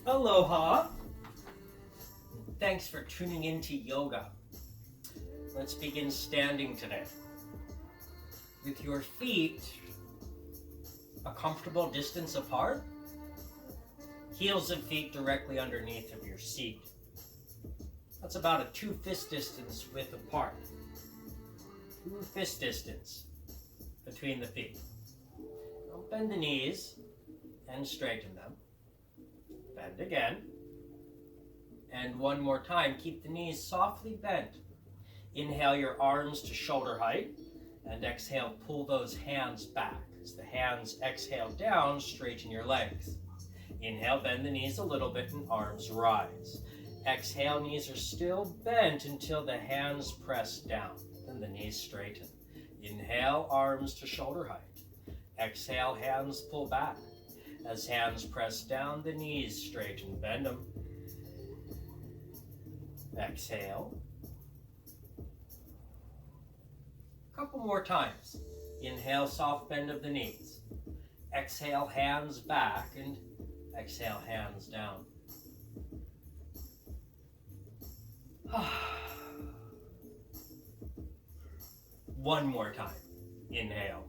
Aloha! Thanks for tuning in to yoga. Let's begin standing today. With your feet a comfortable distance apart, heels of feet directly underneath of your seat. That's about a 2-fist distance width apart. 2-fist distance between the feet. Don't bend the knees and straighten them. Bend again. And one more time, keep the knees softly bent. Inhale your arms to shoulder height, and exhale, pull those hands back. As the hands exhale down, straighten your legs. Inhale, bend the knees a little bit and arms rise. Exhale, knees are still bent until the hands press down, and the knees straighten. Inhale, arms to shoulder height. Exhale, hands pull back. As hands press down, the knees straighten, bend them. Exhale. A couple more times. Inhale, soft bend of the knees. Exhale, hands back, and exhale, hands down. One more time. Inhale.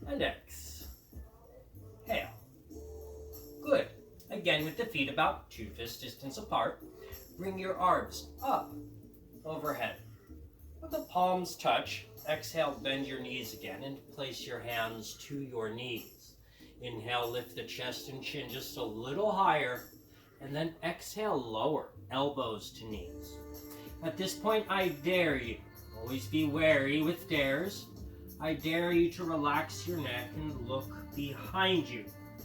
And exhale. Good. Again with the feet about 2-fist distance apart. Bring your arms up overhead. Let the palms touch. Exhale, bend your knees again and place your hands to your knees. Inhale, lift the chest and chin just a little higher. And then exhale, lower, elbows to knees. At this point, I dare you, always be wary with dares, I dare you to relax your neck and look behind you,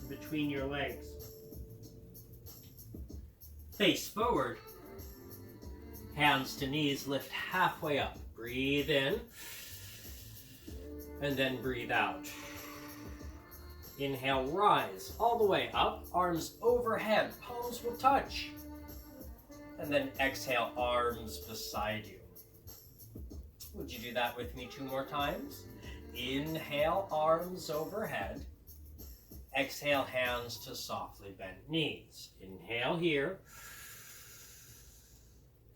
between your legs. Face forward, hands to knees, lift halfway up. Breathe in, and then breathe out. Inhale, rise all the way up, arms overhead, palms will touch. And then exhale, arms beside you. Would you do that with me 2 more times? Inhale, arms overhead. Exhale, hands to softly bent knees. Inhale here.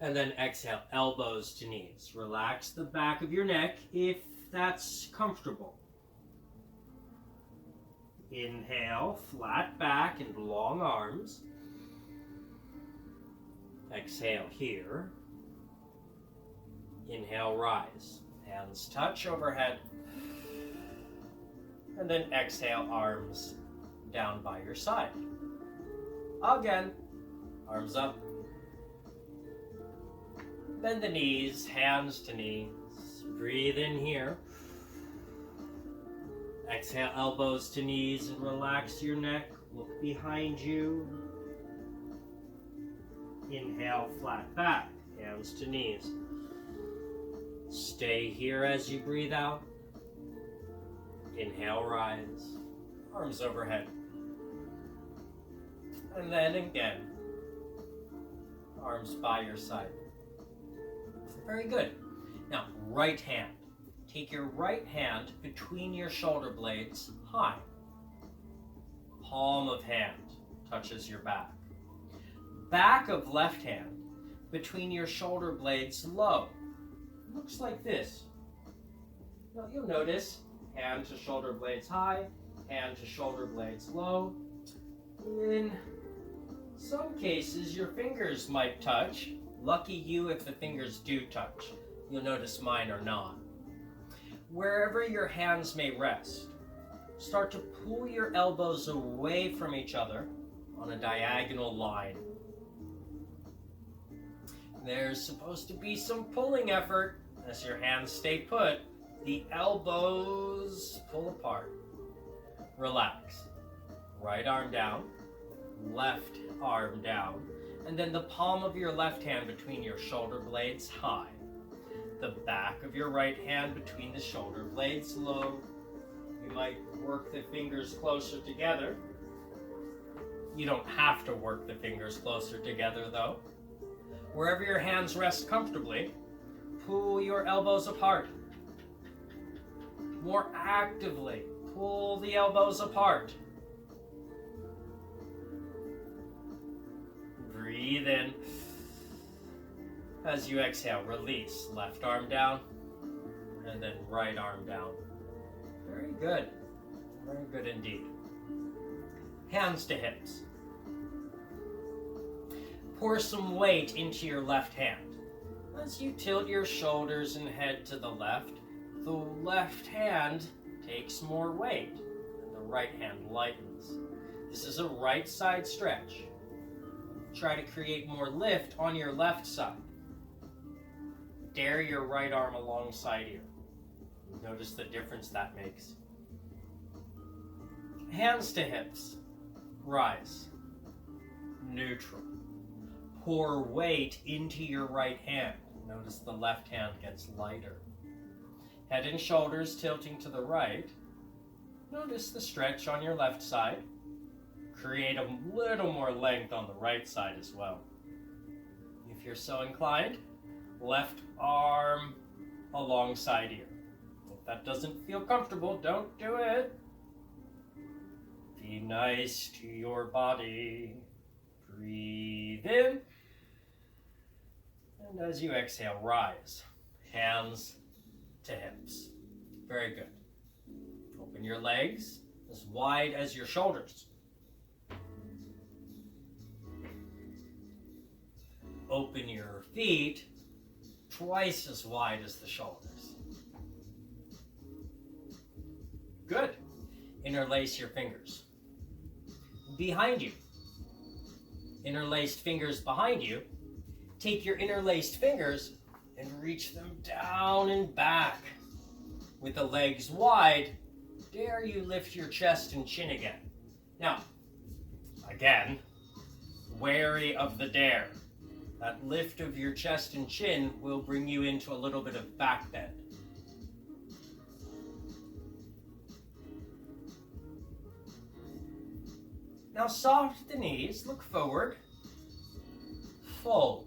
And then exhale, elbows to knees. Relax the back of your neck if that's comfortable. Inhale, flat back and long arms. Exhale here. Inhale, rise. Hands touch overhead. And then exhale, arms down by your side. Again, arms up. Bend the knees, hands to knees. Breathe in here. Exhale, elbows to knees and relax your neck. Look behind you. Inhale, flat back, hands to knees. Stay here as you breathe out. Inhale, rise, arms overhead. And then again, arms by your side. Very good. Now, right hand. Take your right hand between your shoulder blades high. Palm of hand touches your back. Back of left hand between your shoulder blades low. Looks like this. Now you'll notice hand to shoulder blades high, hand to shoulder blades low. In some cases, your fingers might touch. Lucky you if the fingers do touch. You'll notice mine are not. Wherever your hands may rest, start to pull your elbows away from each other on a diagonal line. There's supposed to be some pulling effort as your hands stay put. The elbows pull apart. Relax. Right arm down, left arm down, and then the palm of your left hand between your shoulder blades high. The back of your right hand between the shoulder blades low. You might work the fingers closer together. You don't have to work the fingers closer together though. Wherever your hands rest comfortably, pull your elbows apart. More actively, pull the elbows apart. breathe in. As you exhale, release. Left arm down, and then right arm down. Very good. Very good indeed. Hands to hips. Pour some weight into your left hand. As you tilt your shoulders and head to the left hand takes more weight, and the right hand lightens. This is a right side stretch. Try to create more lift on your left side. Dare your right arm alongside you. Notice the difference that makes. Hands to hips. Rise. Neutral. Pour weight into your right hand. Notice the left hand gets lighter. Head and shoulders tilting to the right. Notice the stretch on your left side. Create a little more length on the right side as well. If you're so inclined, left arm alongside ear. If that doesn't feel comfortable, don't do it. Be nice to your body. Breathe in. And as you exhale, rise. Hands to hips. Very good. Open your legs as wide as your shoulders. Open your feet twice as wide as the shoulders. Good. Interlace your fingers. Behind you. Interlaced fingers behind you. Take your interlaced fingers and reach them down and back. With the legs wide, dare you lift your chest and chin again. Now, again, wary of the dare. That lift of your chest and chin will bring you into a little bit of back bend. Now soft the knees, look forward, fold,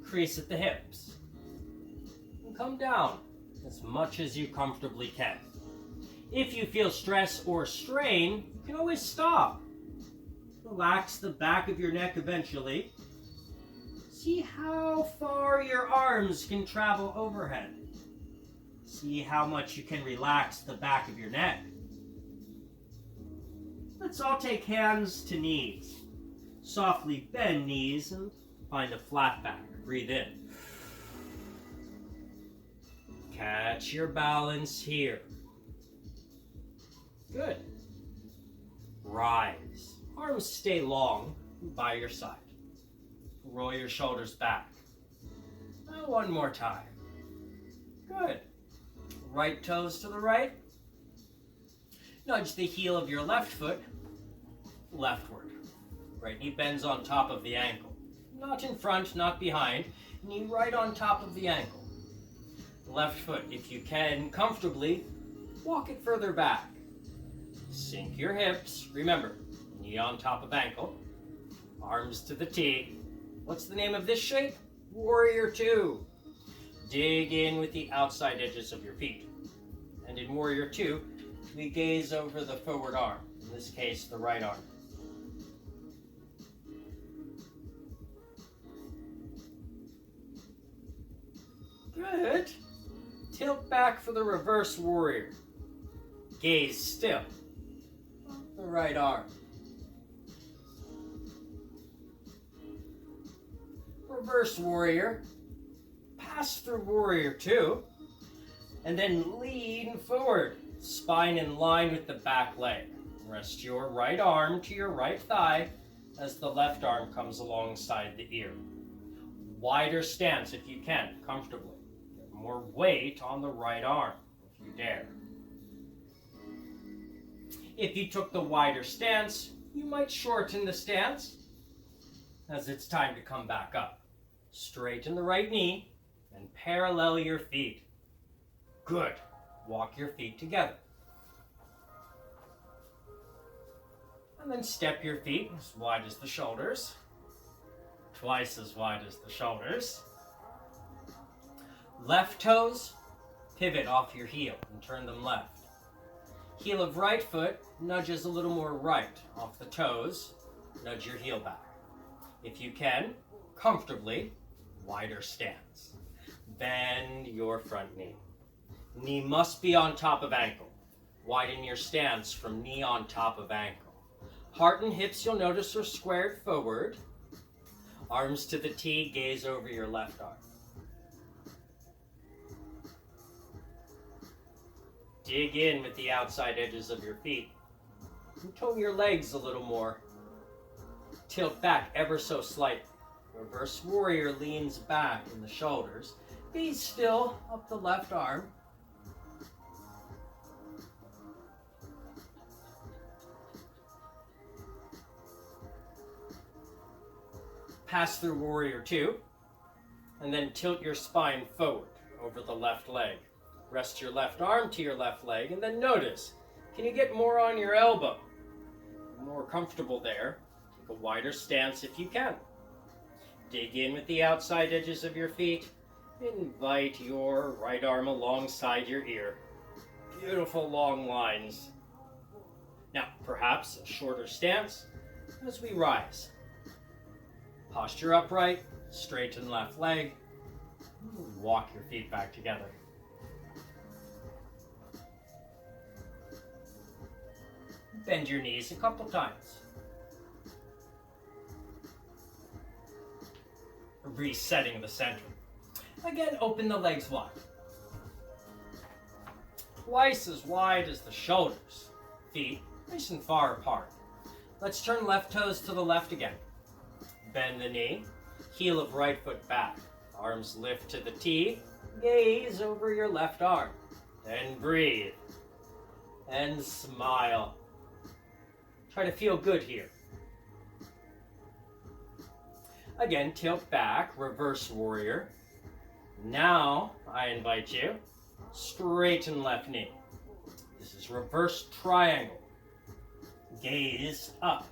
crease at the hips, and come down as much as you comfortably can. If you feel stress or strain, you can always stop. Relax the back of your neck eventually. See how far your arms can travel overhead. See how much you can relax the back of your neck. Let's all take hands to knees. Softly bend knees and find a flat back. Breathe in. Catch your balance here. Good. Rise. Arms stay long by your side. Roll your shoulders back. Now one more time. Good. Right toes to the right. Nudge the heel of your left foot leftward. Right knee bends on top of the ankle. Not in front, not behind. Knee right on top of the ankle. Left foot, if you can, comfortably, walk it further back. Sink your hips. Remember, knee on top of ankle. Arms to the T. What's the name of this shape? Warrior Two. Dig in with the outside edges of your feet. And in Warrior Two, we gaze over the forward arm. In this case, the right arm. Good. Tilt back for the reverse warrior. Gaze still. The right arm. Reverse warrior. Pass through Warrior Two. And then lean forward. Spine in line with the back leg. Rest your right arm to your right thigh as the left arm comes alongside the ear. Wider stance if you can, comfortably. Get more weight on the right arm if you dare. If you took the wider stance, you might shorten the stance as it's time to come back up. Straighten the right knee and parallel your feet. Good. Walk your feet together. And then step your feet as wide as the shoulders. Twice as wide as the shoulders. Left toes, pivot off your heel and turn them left. Heel of right foot nudges a little more right off the toes. Nudge your heel back. If you can, comfortably, wider stance. Bend your front knee. Knee must be on top of ankle. Widen your stance from knee on top of ankle. Heart and hips, you'll notice, are squared forward. Arms to the T, gaze over your left arm. Dig in with the outside edges of your feet. And toe your legs a little more. Tilt back ever so slightly. Reverse warrior leans back in the shoulders. Be still up the left arm. Pass through warrior two, and then tilt your spine forward over the left leg. Rest your left arm to your left leg, and then notice, can you get more on your elbow? More comfortable there. Take a wider stance if you can. Dig in with the outside edges of your feet. Invite your right arm alongside your ear. Beautiful long lines. Now, perhaps a shorter stance as we rise. Posture upright, straighten left leg. Walk your feet back together. Bend your knees a couple times. Resetting the center. Again, open the legs wide. Twice as wide as the shoulders. Feet nice and far apart. Let's turn left toes to the left again. Bend the knee. Heel of right foot back. Arms lift to the T. Gaze over your left arm. Then breathe. And smile. Try to feel good here. Again, tilt back, reverse warrior. Now, I invite you, straighten left knee. This is reverse triangle. Gaze up.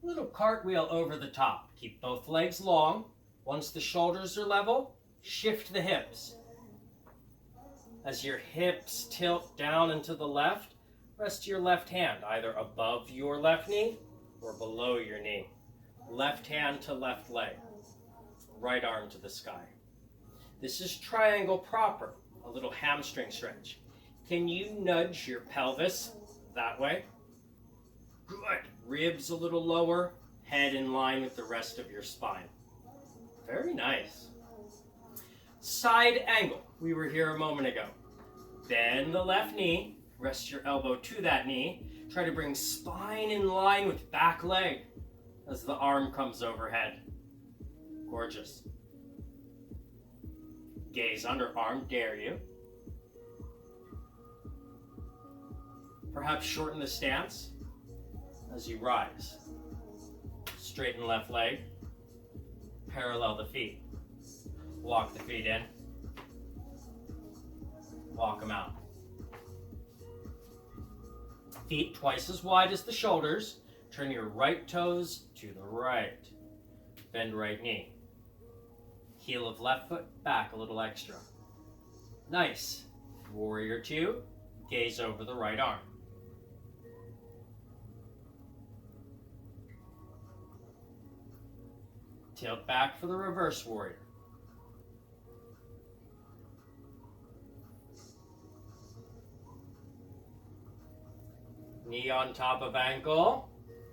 Little cartwheel over the top. Keep both legs long. Once the shoulders are level, shift the hips. As your hips tilt down and to the left, rest your left hand either above your left knee or below your knee. Left hand to left leg. Right arm to the sky. This is triangle proper, a little hamstring stretch. Can you nudge your pelvis that way? Good. Ribs a little lower, head in line with the rest of your spine. Very nice. Side angle. We were here a moment ago. Bend the left knee. Rest your elbow to that knee. Try to bring spine in line with back leg as the arm comes overhead. Gorgeous. Gaze underarm, dare you. Perhaps shorten the stance as you rise. Straighten left leg. Parallel the feet. Walk the feet in. Walk them out. Feet twice as wide as the shoulders. Turn your right toes to the right. Bend right knee. Heel of left foot back a little extra. Nice. Warrior two. Gaze over the right arm. Tilt back for the reverse warrior. Knee on top of ankle.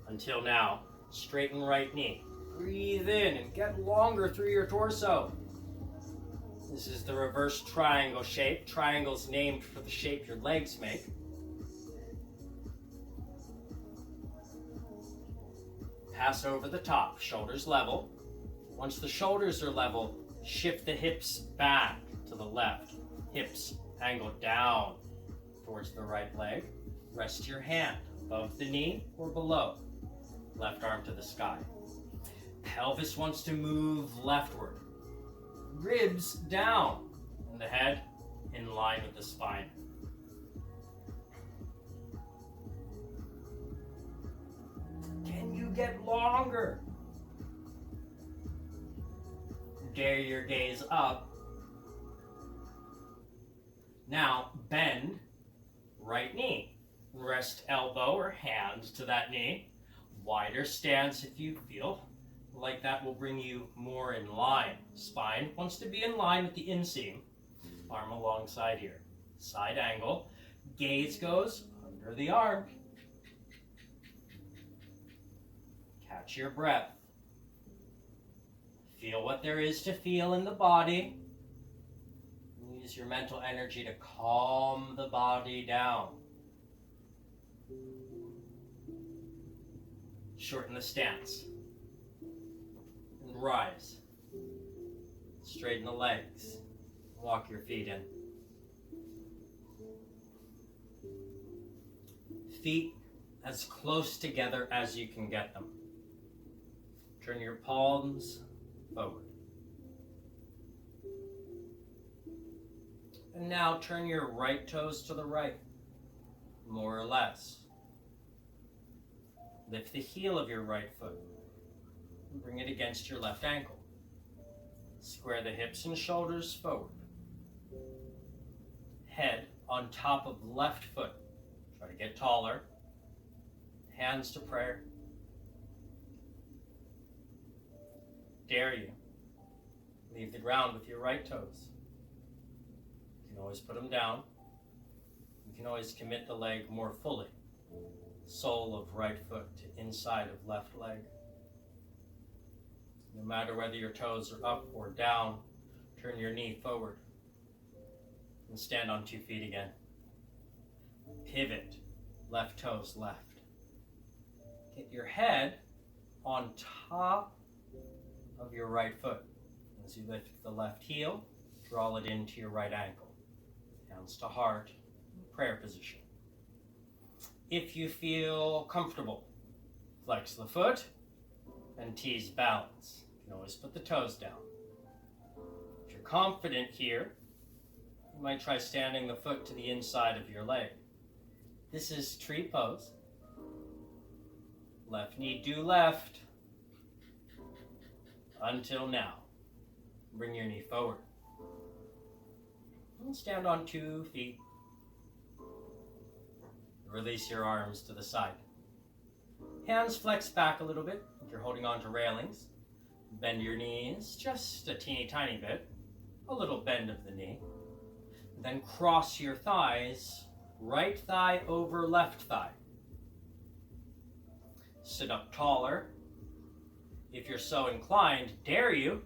Until now, straighten right knee. Breathe in and get longer through your torso. This is the reverse triangle shape. Triangle's named for the shape your legs make. Pass over the top, shoulders level. Once the shoulders are level, shift the hips back to the left. Hips angle down towards the right leg. Rest your hand above the knee or below. Left arm to the sky. Pelvis wants to move leftward. Ribs down. And the head in line with the spine. Can you get longer? Dare your gaze up. Now bend right knee. Rest elbow or hand to that knee. Wider stance if you feel like that will bring you more in line. Spine wants to be in line with the inseam. Arm alongside here. Side angle. Gaze goes under the arm. Catch your breath. Feel what there is to feel in the body. Use your mental energy to calm the body down. Shorten the stance. And rise. Straighten the legs. Walk your feet in. Feet as close together as you can get them. Turn your palms forward. And now turn your right toes to the right, more or less. Lift the heel of your right foot and bring it against your left ankle. Square the hips and shoulders forward. Head on top of left foot. Try to get taller. Hands to prayer. Dare you. Leave the ground with your right toes. You can always put them down. You can always commit the leg more fully. Sole of right foot to inside of left leg. No matter whether your toes are up or down, turn your knee forward and stand on 2 feet again. Pivot, left toes left. Get your head on top of your right foot. As you lift the left heel, draw it into your right ankle. Hands to heart, prayer position. If you feel comfortable, flex the foot and tease balance. You can always put the toes down. If you're confident here, you might try standing the foot to the inside of your leg. This is tree pose. Left knee due left. Until now. Bring your knee forward. And stand on 2 feet. Release your arms to the side. Hands flex back a little bit if you're holding on to railings. Bend your knees just a teeny tiny bit. A little bend of the knee. Then cross your thighs, right thigh over left thigh. Sit up taller. If you're so inclined, dare you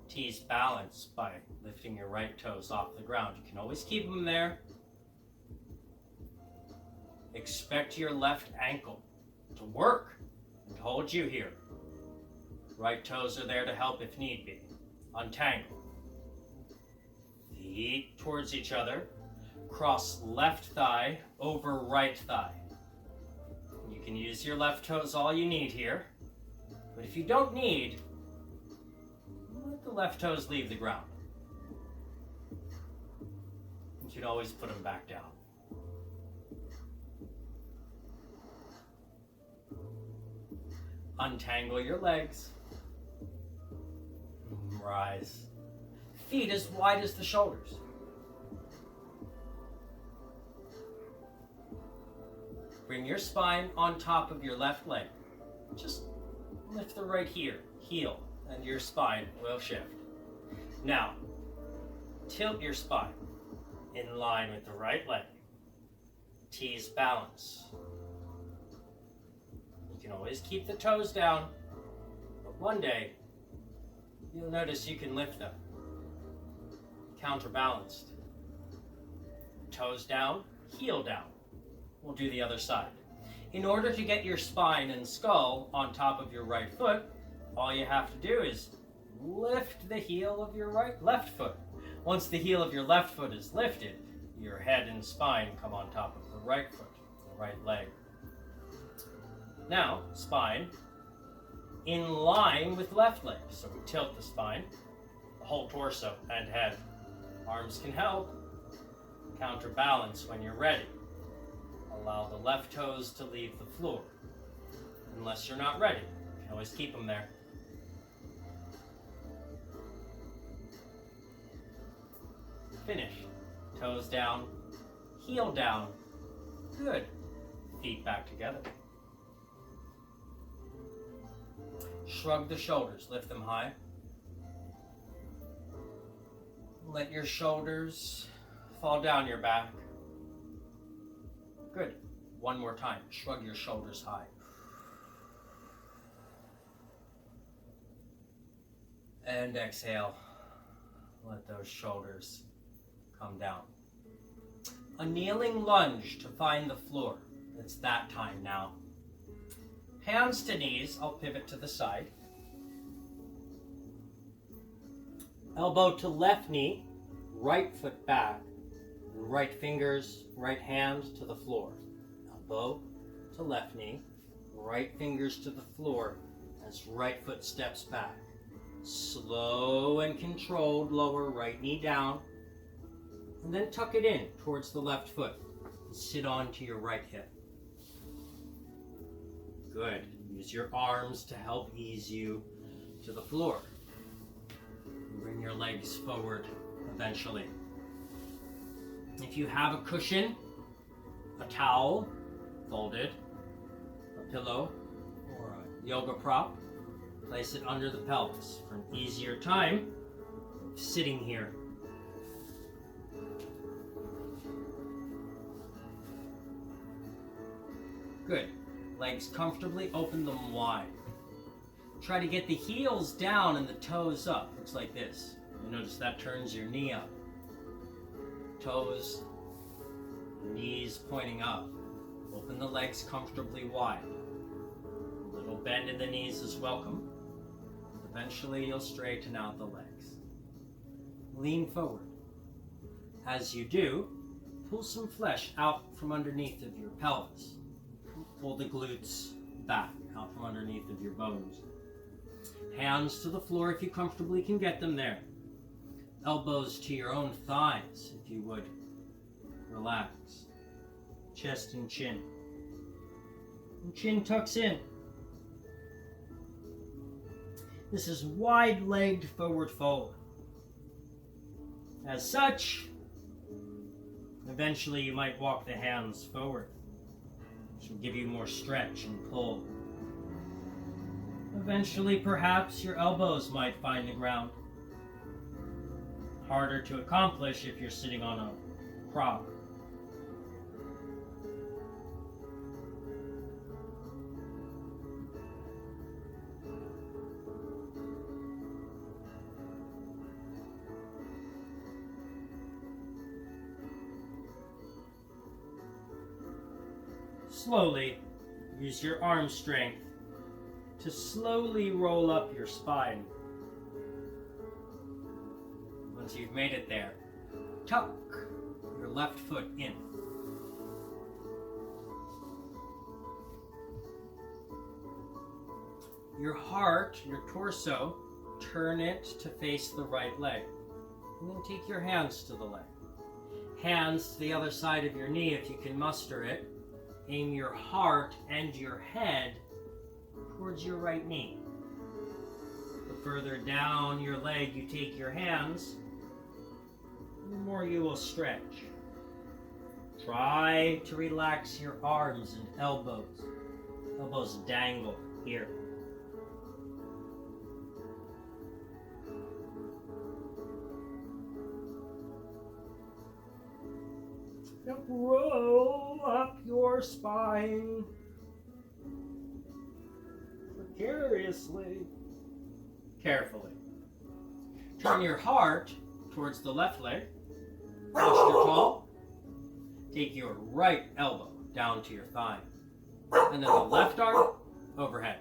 tease balance by lifting your right toes off the ground. You can always keep them there. Expect your left ankle to work and hold you here. Right toes are there to help if need be. Untangle. Feet towards each other. Cross left thigh over right thigh. You can use your left toes all you need here. But if you don't need, let the left toes leave the ground. You can always put them back down. Untangle your legs. Rise. Feet as wide as the shoulders. Bring your spine on top of your left leg. Just lift the right heel, and your spine will shift. Now, tilt your spine in line with the right leg. Tease balance. You can always keep the toes down, but one day, you'll notice you can lift them. Counterbalanced. Toes down, heel down. We'll do the other side. In order to get your spine and skull on top of your right foot, all you have to do is lift the heel of your left foot. Once the heel of your left foot is lifted, your head and spine come on top of the right foot, the right leg. Now, spine in line with left leg. So we tilt the spine, the whole torso and head. Arms can help. Counterbalance when you're ready. Allow the left toes to leave the floor. Unless you're not ready, you can always keep them there. Finish. Toes down, heel down, Good. Feet back together. Shrug the shoulders, lift them high. Let your shoulders fall down your back. Good. One more time. Shrug your shoulders high. And exhale. Let those shoulders come down. A kneeling lunge to find the floor. It's that time now. Hands to knees. I'll pivot to the side. Elbow to left knee, right foot back, and right fingers, right hand to the floor. Elbow to left knee, right fingers to the floor as right foot steps back. Slow and controlled, lower right knee down, and then tuck it in towards the left foot. Sit onto your right hip. Good. Use your arms to help ease you to the floor. Bring your legs forward eventually. If you have a cushion, a towel, folded, a pillow, or a yoga prop, place it under the pelvis for an easier time sitting here. Good. Legs comfortably, open them wide. Try to get the heels down and the toes up. Looks like this. You notice that turns your knee up. Toes, knees pointing up. Open the legs comfortably wide. A little bend in the knees is welcome. Eventually you'll straighten out the legs. Lean forward. As you do, pull some flesh out from underneath of your pelvis. Pull the glutes back out from underneath of your bones. Hands to the floor if you comfortably can get them there. Elbows to your own thighs if you would. Relax. Chest and chin. And chin tucks in. This is wide-legged forward fold. As such, eventually you might walk the hands forward, which will give you more stretch and pull. Eventually, perhaps your elbows might find the ground. Harder to accomplish if you're sitting on a prop. Slowly, use your arm strength to slowly roll up your spine. Once you've made it there, tuck your left foot in. Your heart, your torso, turn it to face the right leg. And then take your hands to the leg. Hands to the other side of your knee if you can muster it. Aim your heart and your head towards your right knee. The further down your leg you take your hands, the more you will stretch. Try to relax your arms and elbows. Elbows dangle here. Now roll up your spine precariously, carefully. Turn your heart towards the left leg, posture tall. Take your right elbow down to your thigh, and then the left arm overhead.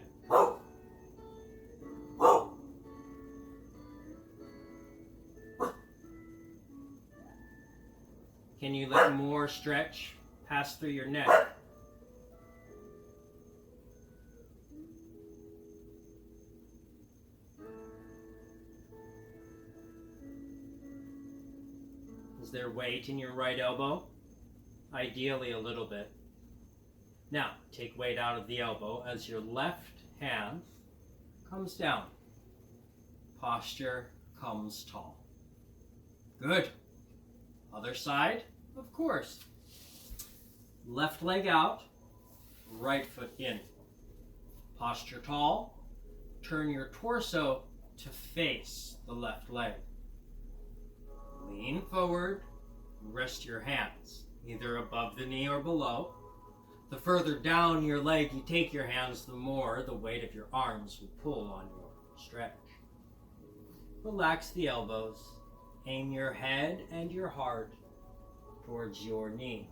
Can you let more stretch pass through your neck? Is there weight in your right elbow? Ideally a little bit. Now, take weight out of the elbow as your left hand comes down. Posture comes tall. Good. Other side, of course. Left leg out, right foot in. Posture tall. Turn your torso to face the left leg. Lean forward. Rest your hands, either above the knee or below. The further down your leg you take your hands, the more the weight of your arms will pull on your stretch. Relax the elbows. Aim your head and your heart towards your knee.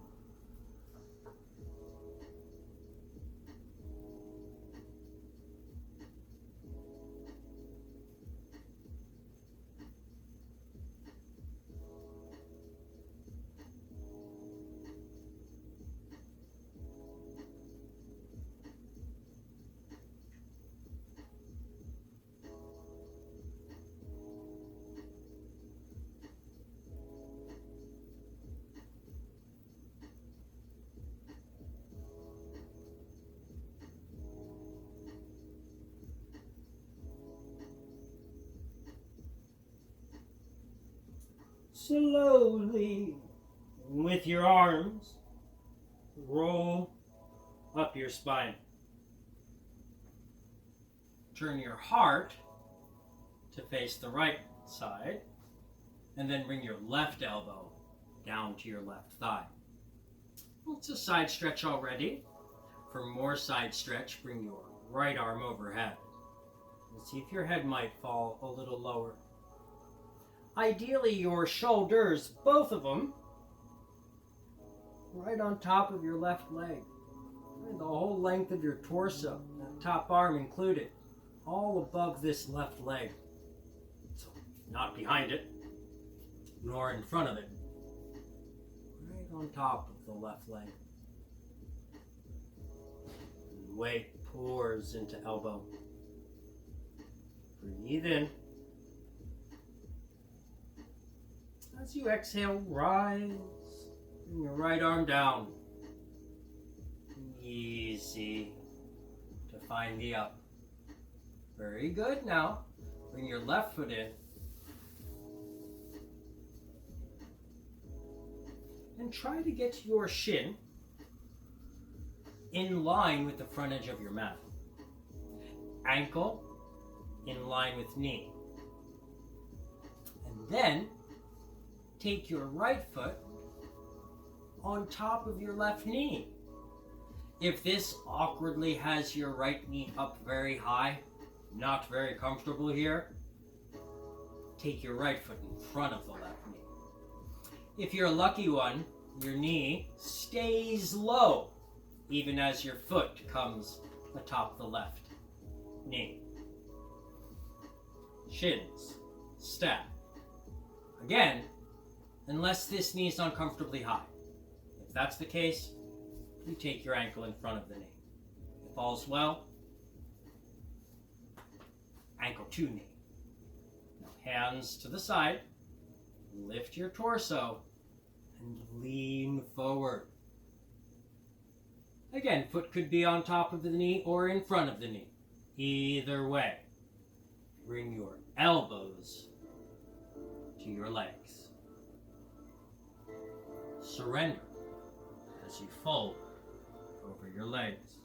Slowly, with your arms, roll up your spine. Turn your heart to face the right side, and then bring your left elbow down to your left thigh. It's a side stretch already. For more side stretch, bring your right arm overhead. And see if your head might fall a little lower. Ideally, your shoulders, both of them, right on top of your left leg. The whole length of your torso, that top arm included, all above this left leg. So, not behind it, nor in front of it. Right on top of the left leg. And weight pours into elbow. Breathe in. As you exhale, rise. Bring your right arm down. Easy to find the up. Very good. Now, bring your left foot in. And try to get your shin in line with the front edge of your mat. Ankle in line with knee. And then, take your right foot on top of your left knee. If this awkwardly has your right knee up very high, not very comfortable here, take your right foot in front of the left knee. If you're a lucky one, your knee stays low, even as your foot comes atop the left knee. Shins stack. Again, unless this knee is uncomfortably high. If that's the case, you take your ankle in front of the knee. If all's well, ankle to knee. Now hands to the side, lift your torso, and lean forward. Again, foot could be on top of the knee or in front of the knee. Either way, bring your elbows to your legs. Surrender as you fold over your legs.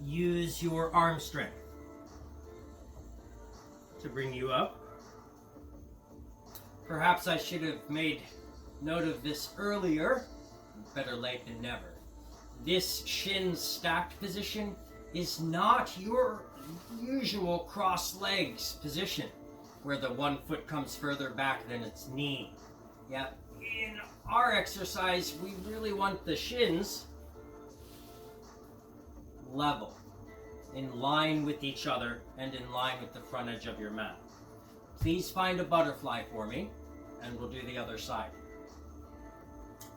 Use your arm strength to bring you up. Perhaps I should have made note of this earlier. Better late than never. This shin stacked position is not your usual cross legs position, where the one foot comes further back than its knee. Yeah, in our exercise, we really want the shins level, in line with each other and in line with the front edge of your mat. Please find a butterfly for me, and we'll do the other side.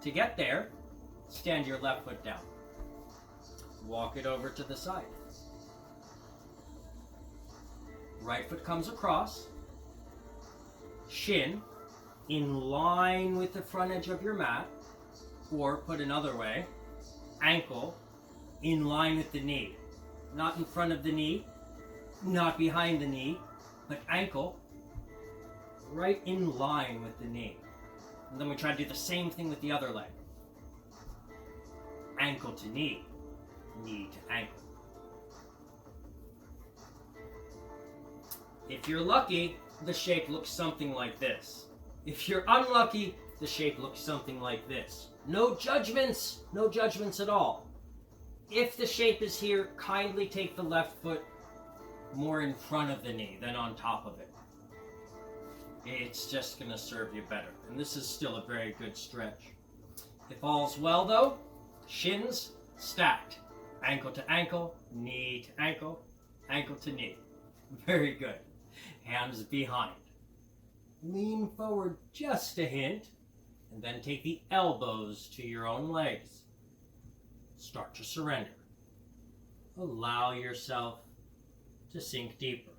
To get there, stand your left foot down. Walk it over to the side. Right foot comes across. Shin in line with the front edge of your mat. Or put another way, ankle in line with the knee. Not in front of the knee, not behind the knee, but ankle right in line with the knee. And then we try to do the same thing with the other leg. Ankle to knee, knee to ankle. If you're lucky, the shape looks something like this. If you're unlucky, the shape looks something like this. No judgments at all. If the shape is here, kindly take the left foot more in front of the knee than on top of it. It's just going to serve you better. And this is still a very good stretch. If all's well though, shins stacked. Ankle to ankle, knee to ankle, ankle to knee. Very good. Hands behind. Lean forward just a hint, and then take the elbows to your own legs. Start to surrender. Allow yourself to sink deeper.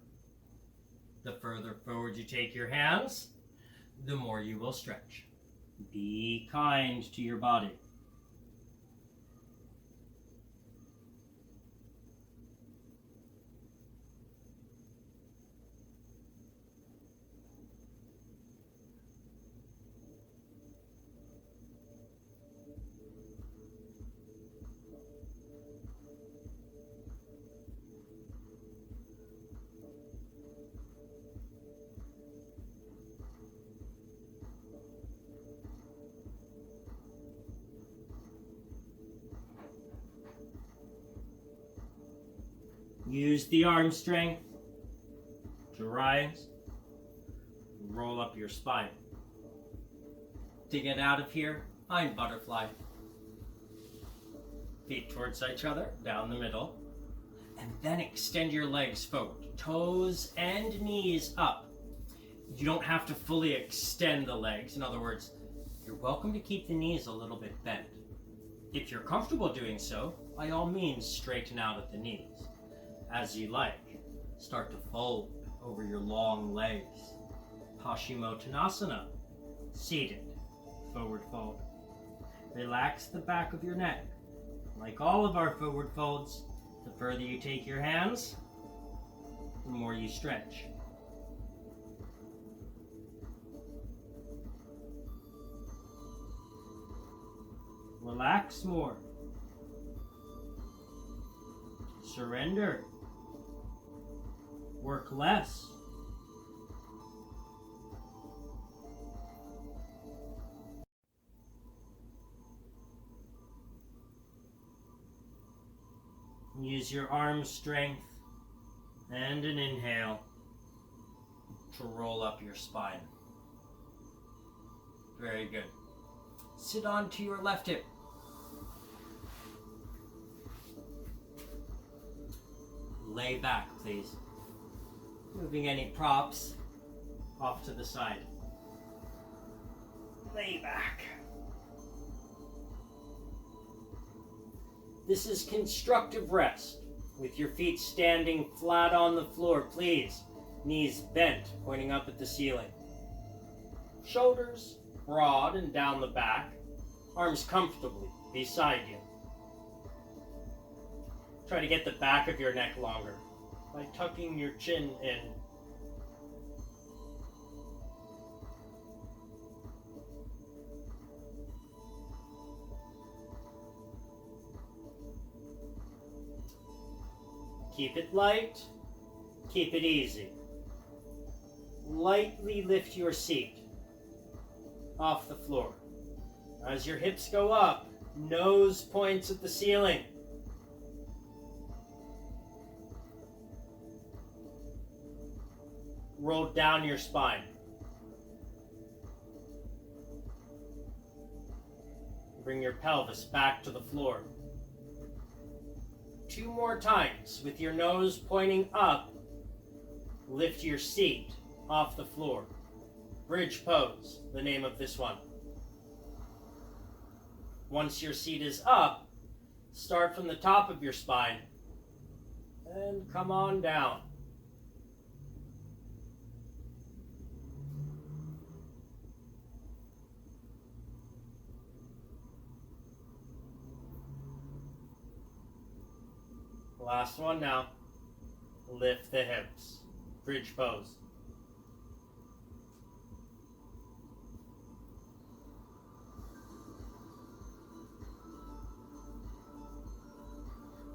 The further forward you take your hands, the more you will stretch. Be kind to your body. Use the arm strength to rise, roll up your spine. To get out of here, find butterfly. Feet towards each other, down the middle, and then extend your legs forward, toes and knees up. You don't have to fully extend the legs. In other words, you're welcome to keep the knees a little bit bent. If you're comfortable doing so, by all means, straighten out at the knees. As you like, start to fold over your long legs. Paschimottanasana, seated, forward fold. Relax the back of your neck. Like all of our forward folds, the further you take your hands, the more you stretch. Relax more. Surrender. Work less. Use your arm strength and an inhale to roll up your spine. Very good. Sit onto your left hip. Lay back, please. Moving any props off to the side. Lay back. This is constructive rest, with your feet standing flat on the floor, please. Knees bent, pointing up at the ceiling. Shoulders broad and down the back, arms comfortably beside you. Try to get the back of your neck longer by tucking your chin in. Keep it light, keep it easy. Lightly lift your seat off the floor. As your hips go up, nose points at the ceiling. Roll down your spine. Bring your pelvis back to the floor. 2 more times with your nose pointing up. Lift your seat off the floor. Bridge pose, the name of this one. Once your seat is up, start from the top of your spine and come on down. Last one now. Lift the hips. Bridge pose.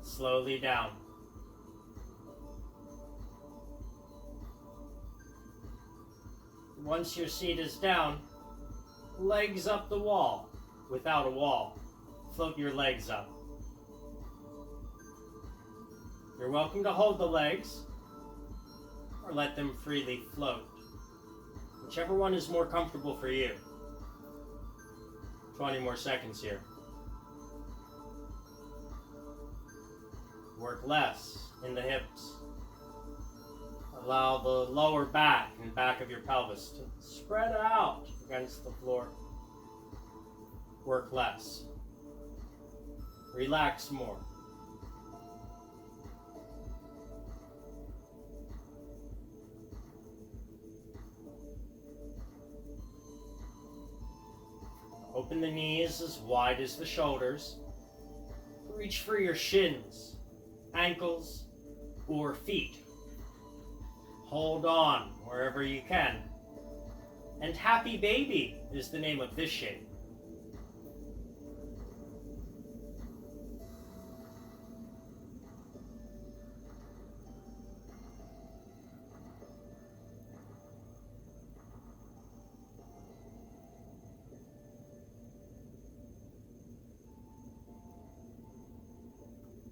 Slowly down. Once your seat is down, legs up the wall. Without a wall, float your legs up. You're welcome to hold the legs or let them freely float. Whichever one is more comfortable for you. 20 more seconds here. Work less in the hips. Allow the lower back and back of your pelvis to spread out against the floor. Work less. Relax more. Open the knees as wide as the shoulders. Reach for your shins, ankles, or feet. Hold on wherever you can. And Happy Baby is the name of this shape.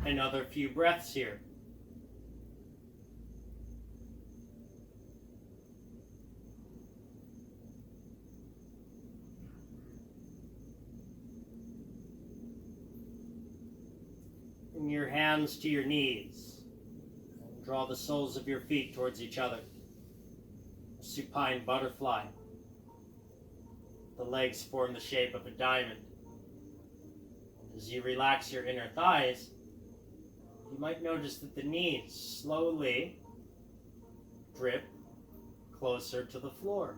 Another few breaths here. Bring your hands to your knees. And draw the soles of your feet towards each other. A supine butterfly. The legs form the shape of a diamond. As you relax your inner thighs, you might notice that the knees slowly drip closer to the floor.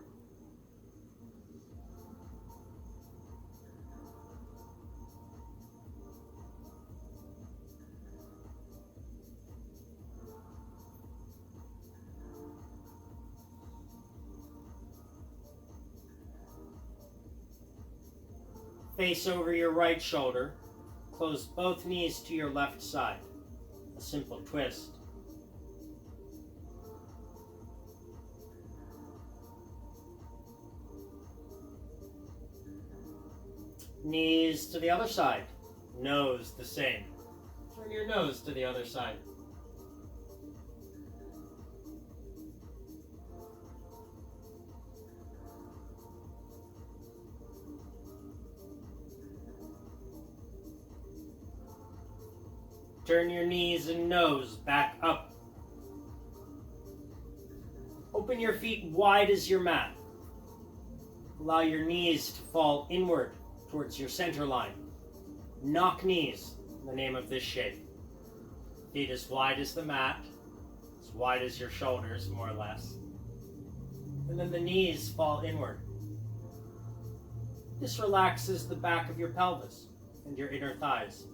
Face over your right shoulder. Close both knees to your left side. A simple twist. Knees to the other side. Nose the same. Turn your nose to the other side. Turn your knees and nose back up. Open your feet wide as your mat. Allow your knees to fall inward towards your center line. Knock knees, the name of this shape. Feet as wide as the mat, as wide as your shoulders, more or less. And then the knees fall inward. This relaxes the back of your pelvis and your inner thighs.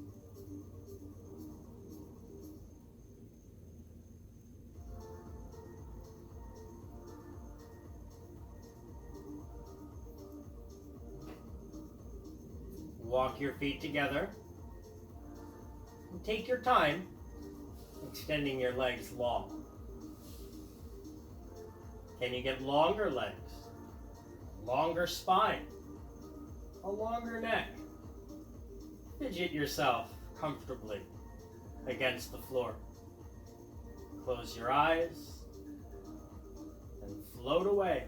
Walk your feet together and take your time extending your legs long. Can you get longer legs, longer spine, a longer neck? Fidget yourself comfortably against the floor. Close your eyes and float away.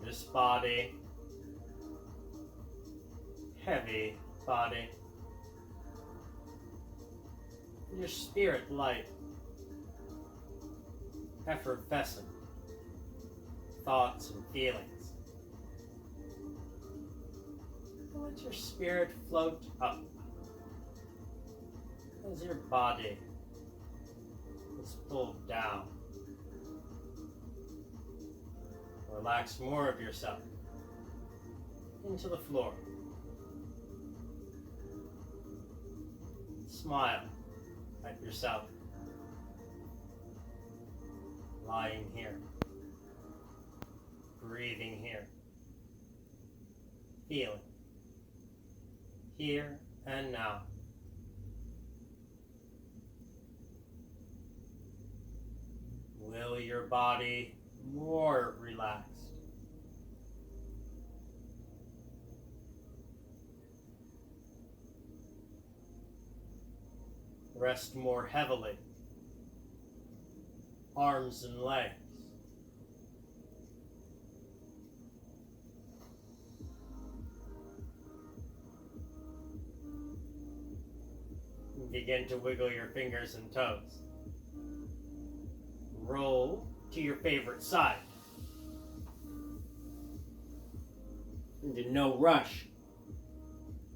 This body, heavy body, your spirit light, effervescent, thoughts and feelings. let your spirit float up as your body is pulled down. Relax more of yourself into the floor. Smile at yourself lying here, breathing here, feeling here and now. Will your body more relaxed? Rest more heavily. Arms and legs. Begin to wiggle your fingers and toes. Roll to your favorite side. And in no rush,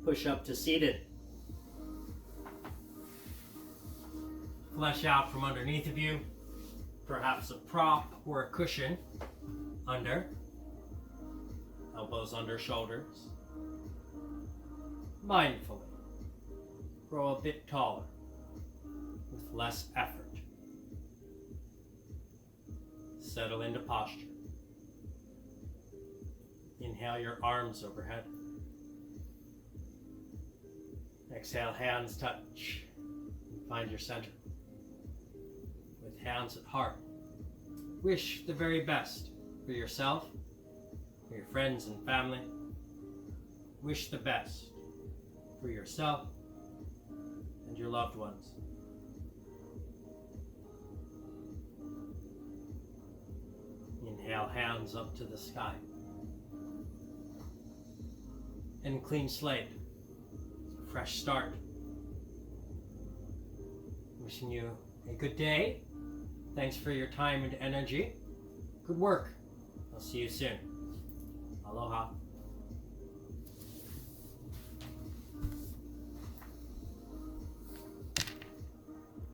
push up to seated. Flesh out from underneath of you, perhaps a prop or a cushion under, elbows under shoulders. Mindfully, grow a bit taller with less effort. Settle into posture. Inhale your arms overhead. Exhale, hands touch. Find your center. With hands at heart, wish the very best for yourself, for your friends and family. Wish the best for yourself and your loved ones. Inhale, hands up to the sky. And clean slate. Fresh start. Wishing you a good day. Thanks for your time and energy. Good work. I'll see you soon. Aloha.